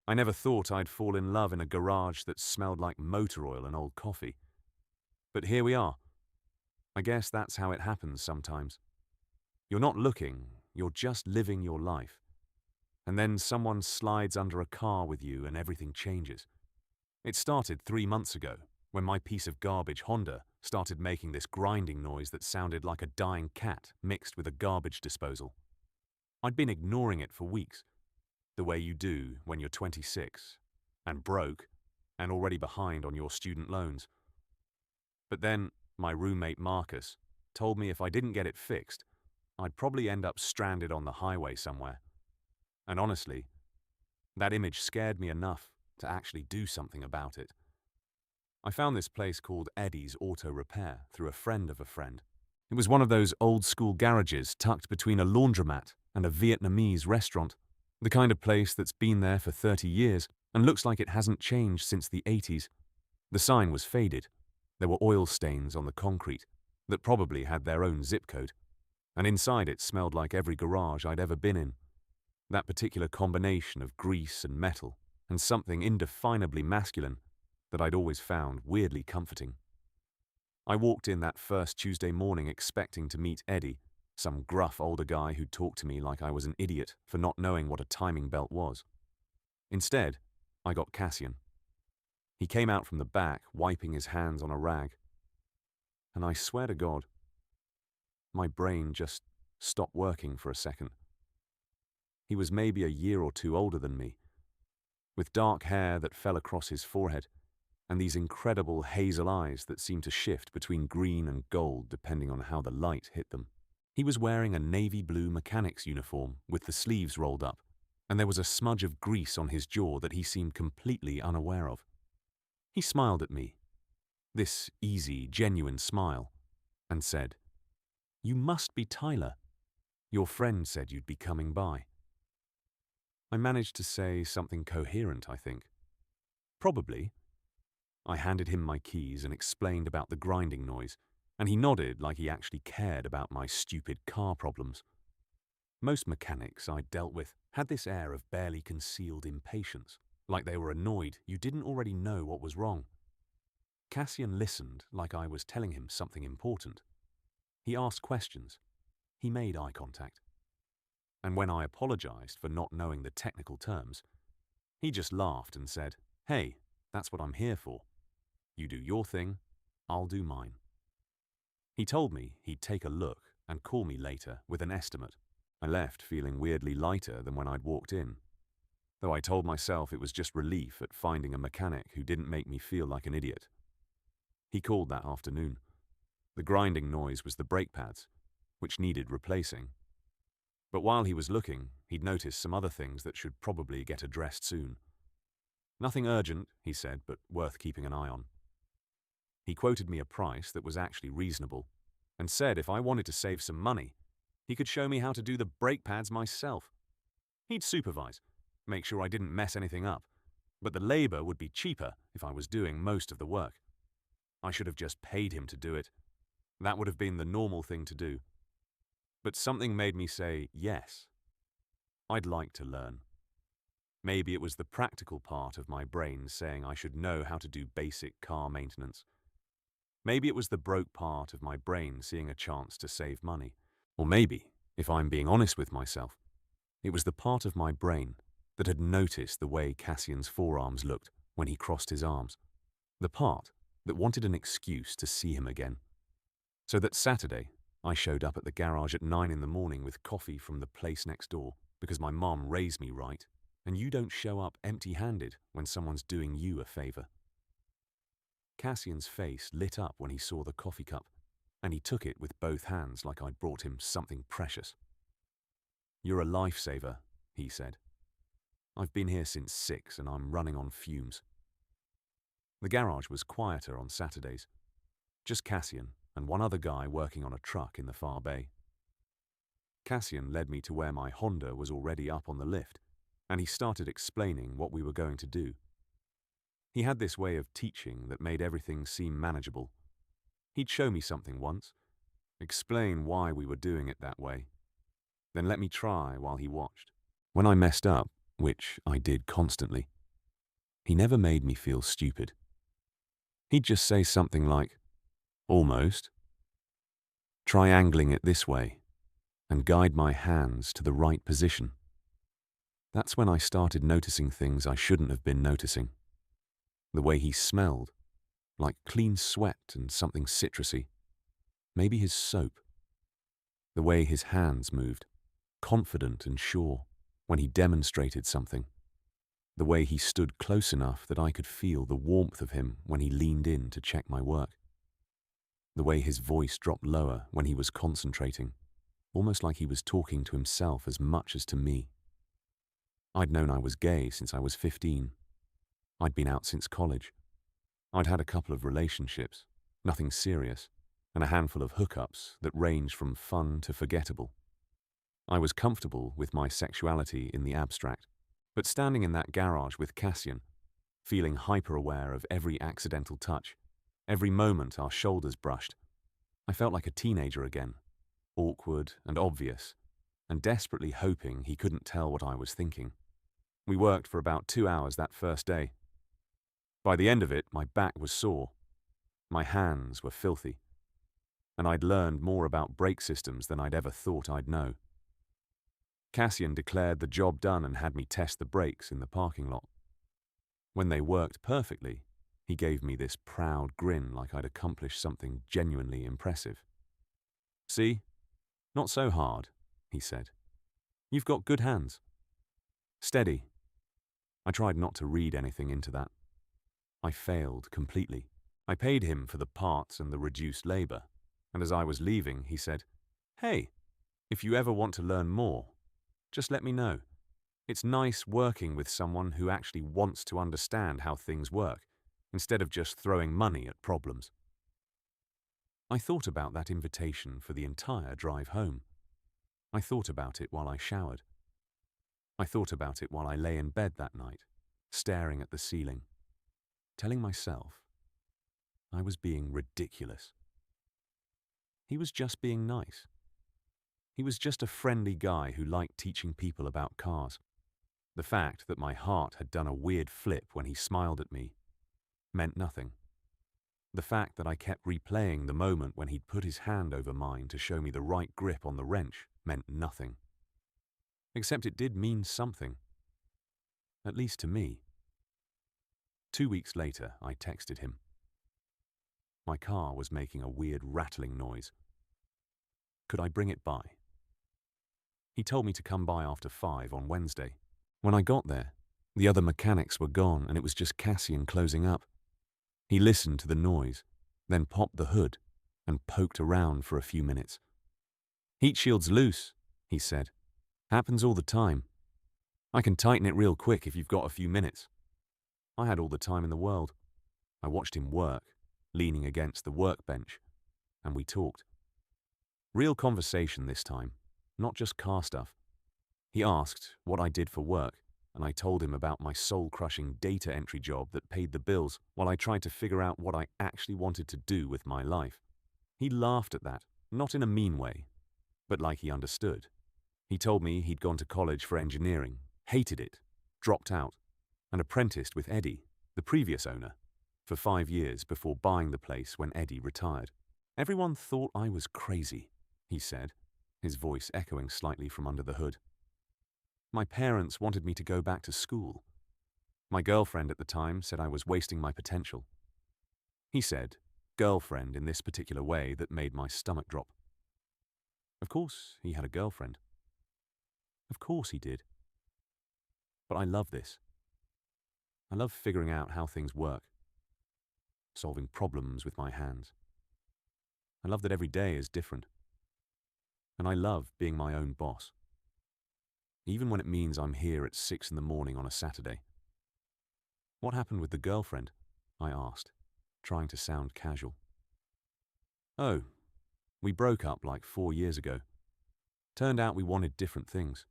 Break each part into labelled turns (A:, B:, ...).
A: I never thought I'd fall in love in a garage that smelled like motor oil and old coffee. But here we are. I guess that's how it happens sometimes. You're not looking, you're just living your life. And then someone slides under a car with you and everything changes. It started 3 months ago, when my piece of garbage Honda started making this grinding noise that sounded like a dying cat mixed with a garbage disposal. I'd been ignoring it for weeks, the way you do when you're 26, and broke, and already behind on your student loans. But then, my roommate Marcus told me if I didn't get it fixed, I'd probably end up stranded on the highway somewhere. And honestly, that image scared me enough to actually do something about it. I found this place called Eddie's Auto Repair through a friend of a friend. It was one of those old-school garages tucked between a laundromat and a Vietnamese restaurant, the kind of place that's been there for 30 years and looks like it hasn't changed since the 80s. The sign was faded. There were oil stains on the concrete that probably had their own zip code, and inside it smelled like every garage I'd ever been in. That particular combination of grease and metal and something indefinably masculine that I'd always found weirdly comforting. I walked in that first Tuesday morning expecting to meet Eddie, some gruff older guy who talked to me like I was an idiot for not knowing what a timing belt was. Instead, I got Cassian. He came out from the back, wiping his hands on a rag. And I swear to God, my brain just stopped working for a second. He was maybe a year or two older than me, with dark hair that fell across his forehead, and these incredible hazel eyes that seemed to shift between green and gold depending on how the light hit them. He was wearing a navy blue mechanic's uniform with the sleeves rolled up, and there was a smudge of grease on his jaw that he seemed completely unaware of. He smiled at me, this easy, genuine smile, and said, "You must be Tyler. Your friend said you'd be coming by." I managed to say something coherent, I think. Probably. I handed him my keys and explained about the grinding noise, and he nodded like he actually cared about my stupid car problems. Most mechanics I'd dealt with had this air of barely concealed impatience, like they were annoyed you didn't already know what was wrong. Cassian listened like I was telling him something important. He asked questions. He made eye contact. And when I apologized for not knowing the technical terms, he just laughed and said, "Hey, that's what I'm here for. You do your thing, I'll do mine." He told me he'd take a look and call me later with an estimate. I left feeling weirdly lighter than when I'd walked in, though I told myself it was just relief at finding a mechanic who didn't make me feel like an idiot. He called that afternoon. The grinding noise was the brake pads, which needed replacing. But while he was looking, he'd noticed some other things that should probably get addressed soon. Nothing urgent, he said, but worth keeping an eye on. He quoted me a price that was actually reasonable, and said if I wanted to save some money, he could show me how to do the brake pads myself. He'd supervise, make sure I didn't mess anything up, but the labor would be cheaper if I was doing most of the work. I should have just paid him to do it. That would have been the normal thing to do. But something made me say yes. I'd like to learn. Maybe it was the practical part of my brain saying I should know how to do basic car maintenance. Maybe it was the broke part of my brain seeing a chance to save money. Or maybe, if I'm being honest with myself, it was the part of my brain that had noticed the way Cassian's forearms looked when he crossed his arms. The part that wanted an excuse to see him again. So that Saturday, I showed up at the garage at 9 in the morning with coffee from the place next door because my mom raised me right, and you don't show up empty-handed when someone's doing you a favor. Cassian's face lit up when he saw the coffee cup, and he took it with both hands like I'd brought him something precious. "You're a lifesaver," he said. "I've been here since 6 and I'm running on fumes." The garage was quieter on Saturdays. Just Cassian and one other guy working on a truck in the far bay. Cassian led me to where my Honda was already up on the lift, and he started explaining what we were going to do. He had this way of teaching that made everything seem manageable. He'd show me something once, explain why we were doing it that way, then let me try while he watched. When I messed up, which I did constantly, He never made me feel stupid. He'd just say something like, almost. Try angling it this way, and guide my hands to the right position. That's when I started noticing things I shouldn't have been noticing. The way he smelled, like clean sweat and something citrusy. Maybe his soap. The way his hands moved, confident and sure, when he demonstrated something. The way he stood close enough that I could feel the warmth of him when he leaned in to check my work. The way his voice dropped lower when he was concentrating, almost like he was talking to himself as much as to me. I'd known I was gay since I was 15. I'd been out since college. I'd had a couple of relationships, nothing serious, and a handful of hookups that ranged from fun to forgettable. I was comfortable with my sexuality in the abstract, but standing in that garage with Cassian, feeling hyper-aware of every accidental touch, every moment our shoulders brushed, I felt like a teenager again, awkward and obvious, and desperately hoping he couldn't tell what I was thinking. We worked for about 2 hours that first day. By the end of it, my back was sore. My hands were filthy. And I'd learned more about brake systems than I'd ever thought I'd know. Cassian declared the job done and had me test the brakes in the parking lot. When they worked perfectly, he gave me this proud grin like I'd accomplished something genuinely impressive. See? Not so hard, he said. You've got good hands. Steady. I tried not to read anything into that. I failed completely. I paid him for the parts and the reduced labor, and as I was leaving, he said, "Hey, if you ever want to learn more, just let me know. It's nice working with someone who actually wants to understand how things work, instead of just throwing money at problems." I thought about that invitation for the entire drive home. I thought about it while I showered. I thought about it while I lay in bed that night, staring at the ceiling, telling myself I was being ridiculous. He was just being nice. He was just a friendly guy who liked teaching people about cars. The fact that my heart had done a weird flip when he smiled at me meant nothing. The fact that I kept replaying the moment when he'd put his hand over mine to show me the right grip on the wrench meant nothing. Except it did mean something. At least to me. 2 weeks later, I texted him. My car was making a weird rattling noise. Could I bring it by? He told me to come by after 5 on Wednesday. When I got there, the other mechanics were gone and it was just Cassian closing up. He listened to the noise, then popped the hood and poked around for a few minutes. "Heat shield's loose," he said. "Happens all the time. I can tighten it real quick if you've got a few minutes." I had all the time in the world. I watched him work, leaning against the workbench, and we talked. Real conversation this time, not just car stuff. He asked what I did for work, and I told him about my soul-crushing data entry job that paid the bills while I tried to figure out what I actually wanted to do with my life. He laughed at that, not in a mean way, but like he understood. He told me he'd gone to college for engineering, hated it, dropped out, and apprenticed with Eddie, the previous owner, for 5 years before buying the place when Eddie retired. "Everyone thought I was crazy," he said, his voice echoing slightly from under the hood. "My parents wanted me to go back to school. My girlfriend at the time said I was wasting my potential." He said, girlfriend in this particular way that made my stomach drop. Of course he had a girlfriend. Of course he did. But I love this. I love figuring out how things work, solving problems with my hands. I love that every day is different. And I love being my own boss. Even when it means I'm here at 6 in the morning on a Saturday. "What happened with the girlfriend?" I asked, trying to sound casual. "Oh, we broke up like 4 years ago. Turned out we wanted different things."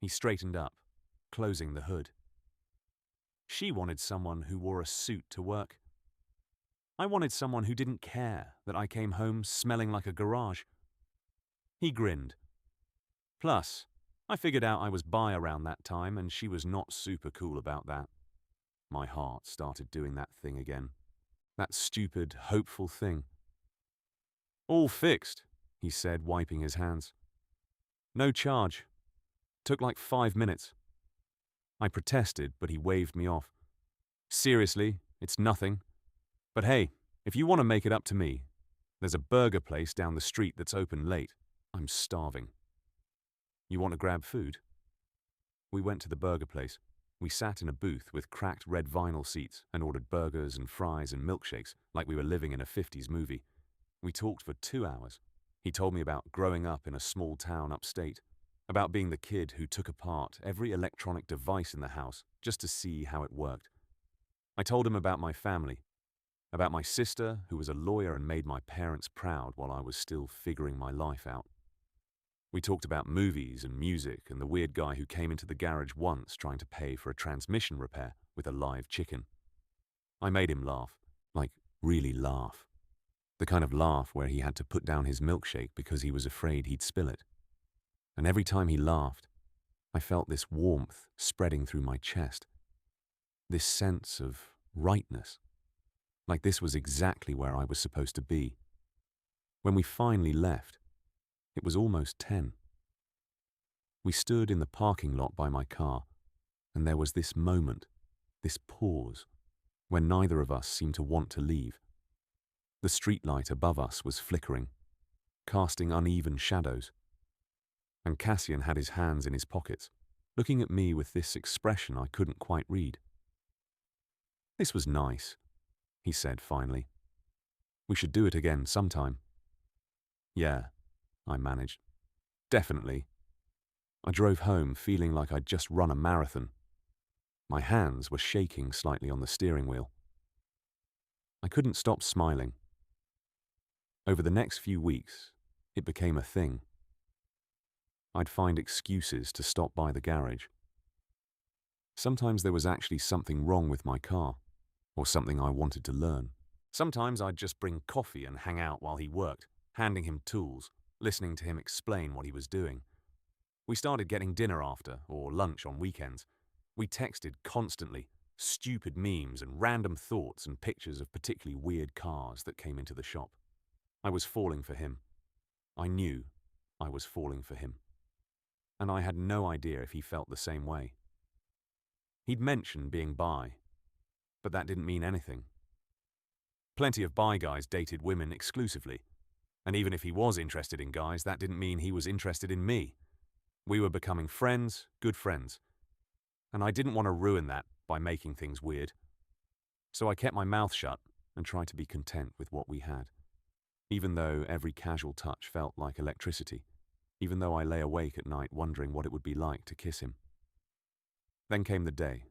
A: He straightened up, closing the hood. "She wanted someone who wore a suit to work. I wanted someone who didn't care that I came home smelling like a garage." He grinned. "Plus, I figured out I was bi around that time and she was not super cool about that." My heart started doing that thing again. That stupid, hopeful thing. "All fixed," he said, wiping his hands. "No charge. Took like 5 minutes." I protested, but he waved me off. "Seriously, it's nothing. But hey, if you want to make it up to me, there's a burger place down the street that's open late. I'm starving. You want to grab food?" We went to the burger place. We sat in a booth with cracked red vinyl seats and ordered burgers and fries and milkshakes like we were living in a 50s movie. We talked for 2 hours. He told me about growing up in a small town upstate, about being the kid who took apart every electronic device in the house just to see how it worked. I told him about my family, about my sister who was a lawyer and made my parents proud while I was still figuring my life out. We talked about movies and music and the weird guy who came into the garage once trying to pay for a transmission repair with a live chicken. I made him laugh, like really laugh. The kind of laugh where he had to put down his milkshake because he was afraid he'd spill it. And every time he laughed, I felt this warmth spreading through my chest. This sense of rightness, like this was exactly where I was supposed to be. When we finally left, it was almost 10. We stood in the parking lot by my car, and there was this moment, this pause, when neither of us seemed to want to leave. The streetlight above us was flickering, casting uneven shadows, and Cassian had his hands in his pockets, looking at me with this expression I couldn't quite read. "This was nice," he said finally. "We should do it again sometime." "Yeah," I managed. "Definitely." I drove home feeling like I'd just run a marathon. My hands were shaking slightly on the steering wheel. I couldn't stop smiling. Over the next few weeks, it became a thing. I'd find excuses to stop by the garage. Sometimes there was actually something wrong with my car, or something I wanted to learn. Sometimes I'd just bring coffee and hang out while he worked, handing him tools, listening to him explain what he was doing. We started getting dinner after, or lunch on weekends. We texted constantly, stupid memes and random thoughts and pictures of particularly weird cars that came into the shop. I was falling for him. I knew I was falling for him. And I had no idea if he felt the same way. He'd mentioned being bi, but that didn't mean anything. Plenty of bi guys dated women exclusively, and even if he was interested in guys, that didn't mean he was interested in me. We were becoming friends, good friends, and I didn't want to ruin that by making things weird. So I kept my mouth shut and tried to be content with what we had, even though every casual touch felt like electricity, even though I lay awake at night wondering what it would be like to kiss him. Then came the day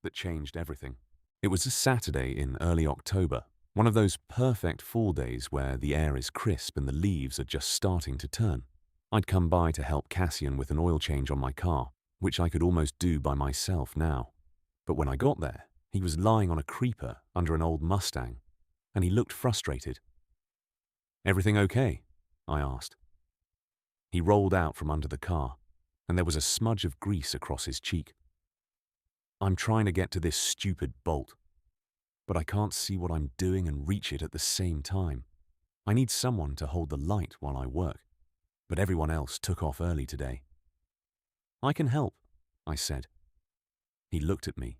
A: that changed everything. It was a Saturday in early October, one of those perfect fall days where the air is crisp and the leaves are just starting to turn. I'd come by to help Cassian with an oil change on my car, which I could almost do by myself now. But when I got there, he was lying on a creeper under an old Mustang, and he looked frustrated. "Everything okay?" I asked. He rolled out from under the car, and there was a smudge of grease across his cheek. "I'm trying to get to this stupid bolt, but I can't see what I'm doing and reach it at the same time. I need someone to hold the light while I work, but everyone else took off early today." "I can help," I said. He looked at me,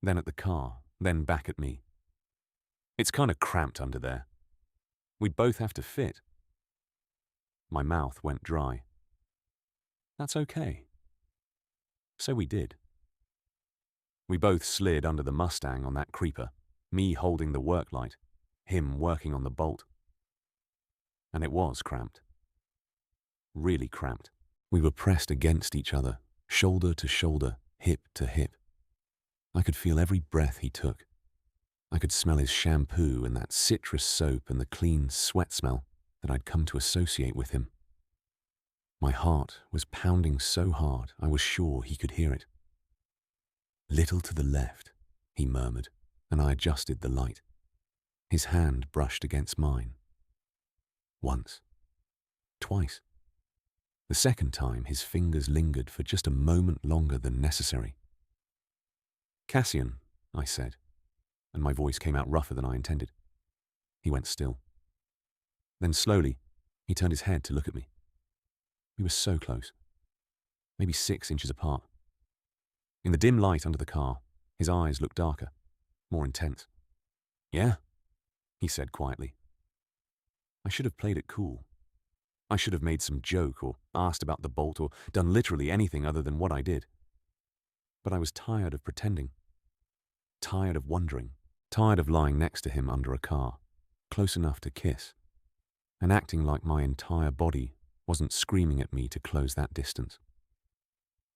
A: then at the car, then back at me. "It's kind of cramped under there. We'd both have to fit." My mouth went dry. "That's okay." So we did. We both slid under the Mustang on that creeper, me holding the work light, him working on the bolt. And it was cramped. Really cramped. We were pressed against each other, shoulder to shoulder, hip to hip. I could feel every breath he took. I could smell his shampoo and that citrus soap and the clean sweat smell that I'd come to associate with him. My heart was pounding so hard I was sure he could hear it. "Little to the left," he murmured, and I adjusted the light. His hand brushed against mine. Once. Twice. The second time, his fingers lingered for just a moment longer than necessary. "Cassian," I said, and my voice came out rougher than I intended. He went still. Then slowly, he turned his head to look at me. We were so close, maybe 6 inches apart. In the dim light under the car, his eyes looked darker, more intense. Yeah, he said quietly. I should have played it cool. I should have made some joke or asked about the bolt or done literally anything other than what I did. But I was tired of pretending, tired of wondering, tired of lying next to him under a car, close enough to kiss, and acting like my entire body wasn't screaming at me to close that distance.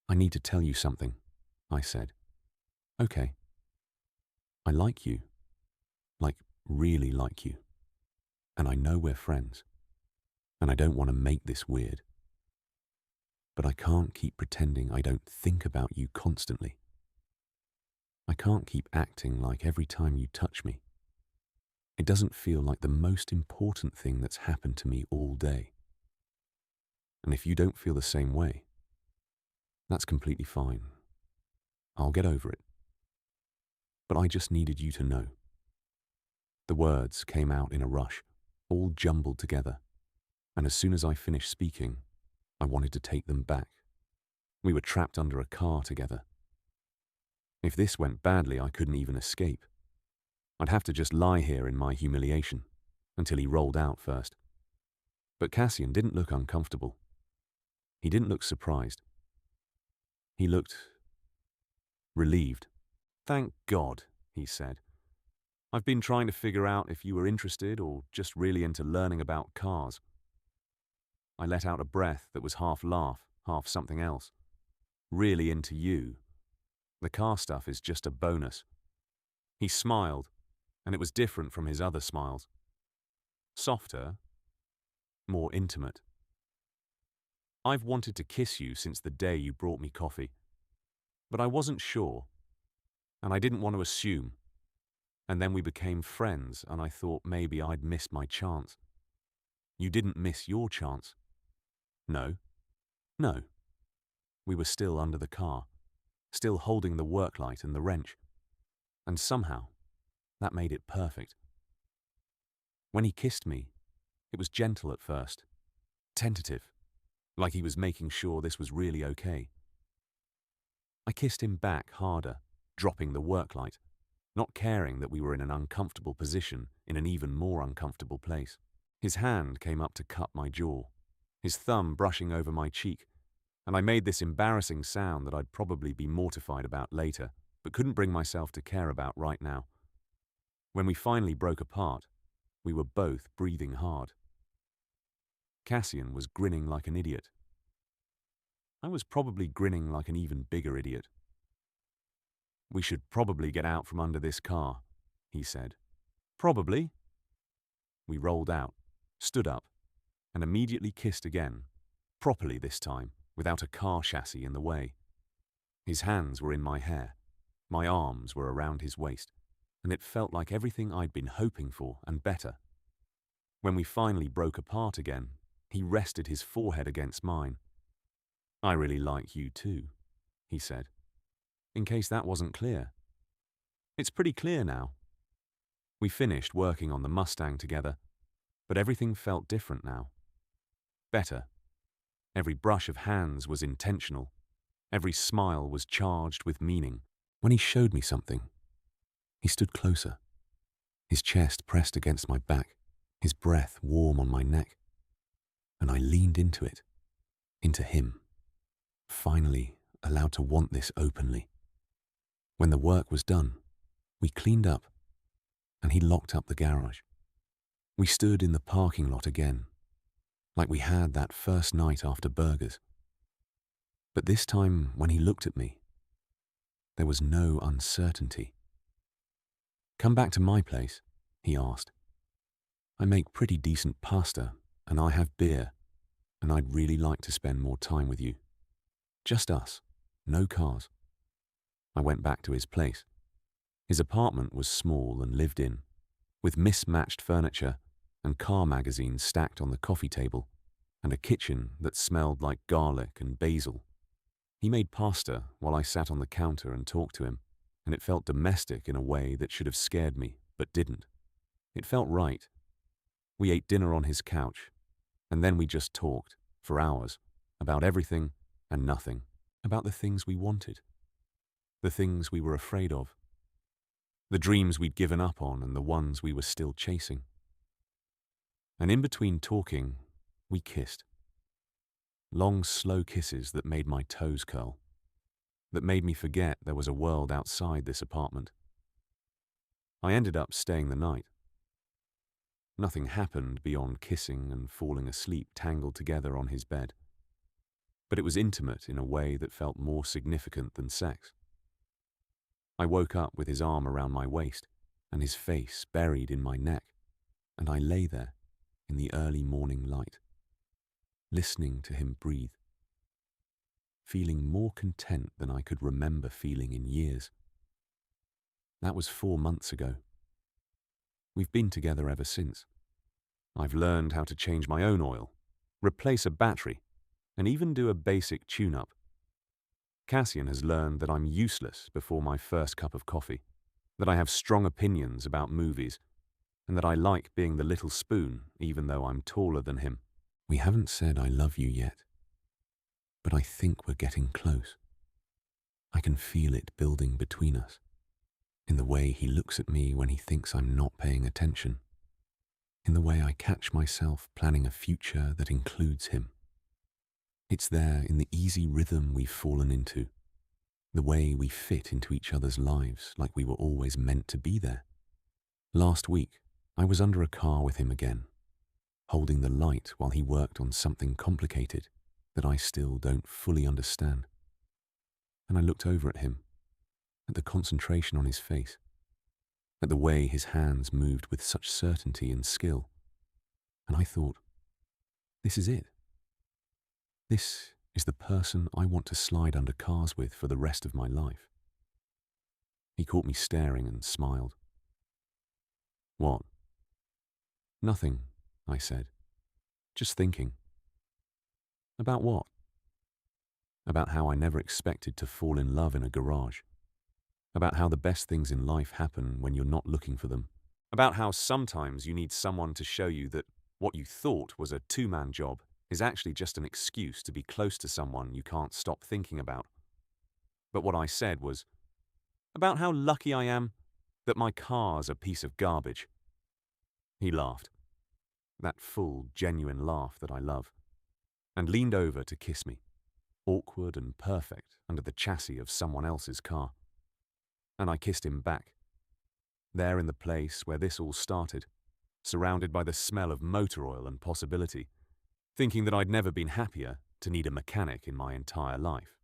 A: I need to tell you something, I said. Okay. I like you. Like, really like you. And I know we're friends. And I don't want to make this weird. But I can't keep pretending I don't think about you constantly. I can't keep acting like every time you touch me. It doesn't feel like the most important thing that's happened to me all day. And if you don't feel the same way, that's completely fine. I'll get over it. But I just needed you to know. The words came out in a rush, all jumbled together, and as soon as I finished speaking, I wanted to take them back. We were trapped under a car together. If this went badly, I couldn't even escape. I'd have to just lie here in my humiliation until he rolled out first. But Cassian didn't look uncomfortable. He didn't look surprised. He looked relieved. Thank God, he said. I've been trying to figure out if you were interested or just really into learning about cars. I let out a breath that was half laugh, half something else. Really into you. The car stuff is just a bonus. He smiled, and it was different from his other smiles. Softer, more intimate. I've wanted to kiss you since the day you brought me coffee, but I wasn't sure, and I didn't want to assume. And then we became friends, and I thought maybe I'd missed my chance. You didn't miss your chance. No. No. We were still under the car, still holding the work light and the wrench. And somehow, that made it perfect. When he kissed me, it was gentle at first, tentative, like he was making sure this was really okay. I kissed him back harder, dropping the work light, not caring that we were in an uncomfortable position in an even more uncomfortable place. His hand came up to cup my jaw, his thumb brushing over my cheek, and I made this embarrassing sound that I'd probably be mortified about later, but couldn't bring myself to care about right now. When we finally broke apart, we were both breathing hard. Cassian was grinning like an idiot. I was probably grinning like an even bigger idiot. We should probably get out from under this car, he said. Probably. We rolled out, stood up, and immediately kissed again, properly this time, without a car chassis in the way. His hands were in my hair, my arms were around his waist, and it felt like everything I'd been hoping for and better. When we finally broke apart again, he rested his forehead against mine. I really like you too, he said, in case that wasn't clear. It's pretty clear now. We finished working on the Mustang together, but everything felt different now. Better. Every brush of hands was intentional. Every smile was charged with meaning. When he showed me something, he stood closer, his chest pressed against my back, his breath warm on my neck. And I leaned into it, into him, finally allowed to want this openly. When the work was done, we cleaned up, and he locked up the garage. We stood in the parking lot again, like we had that first night after burgers. But this time, when he looked at me, there was no uncertainty. Come back to my place, he asked. I make pretty decent pasta, and I have beer, and I'd really like to spend more time with you. Just us, no cars. I went back to his place. His apartment was small and lived in, with mismatched furniture and car magazines stacked on the coffee table, and a kitchen that smelled like garlic and basil. He made pasta while I sat on the counter and talked to him, and it felt domestic in a way that should have scared me, but didn't. It felt right. We ate dinner on his couch, and then we just talked, for hours, about everything and nothing, about the things we wanted, the things we were afraid of, the dreams we'd given up on and the ones we were still chasing. And in between talking, we kissed. Long, slow kisses that made my toes curl, that made me forget there was a world outside this apartment. I ended up staying the night. Nothing happened beyond kissing and falling asleep tangled together on his bed. But it was intimate in a way that felt more significant than sex. I woke up with his arm around my waist and his face buried in my neck, and I lay there in the early morning light, listening to him breathe, feeling more content than I could remember feeling in years. That was 4 months ago. We've been together ever since. I've learned how to change my own oil, replace a battery, and even do a basic tune-up. Cassian has learned that I'm useless before my first cup of coffee, that I have strong opinions about movies, and that I like being the little spoon even though I'm taller than him. We haven't said I love you yet, but I think we're getting close. I can feel it building between us, in the way he looks at me when he thinks I'm not paying attention, in the way I catch myself planning a future that includes him. It's there in the easy rhythm we've fallen into, the way we fit into each other's lives like we were always meant to be there. Last week, I was under a car with him again, holding the light while he worked on something complicated that I still don't fully understand. And I looked over at him, at the concentration on his face, at the way his hands moved with such certainty and skill, and I thought, this is it. This is the person I want to slide under cars with for the rest of my life. He caught me staring and smiled. What? Nothing, I said. Just thinking. About what? About how I never expected to fall in love in a garage. About how the best things in life happen when you're not looking for them. About how sometimes you need someone to show you that what you thought was a two-man job is actually just an excuse to be close to someone you can't stop thinking about. But what I said was, about how lucky I am that my car's a piece of garbage. He laughed, that full, genuine laugh that I love, and leaned over to kiss me, awkward and perfect under the chassis of someone else's car. And I kissed him back, there in the place where this all started, surrounded by the smell of motor oil and possibility, thinking that I'd never been happier to need a mechanic in my entire life.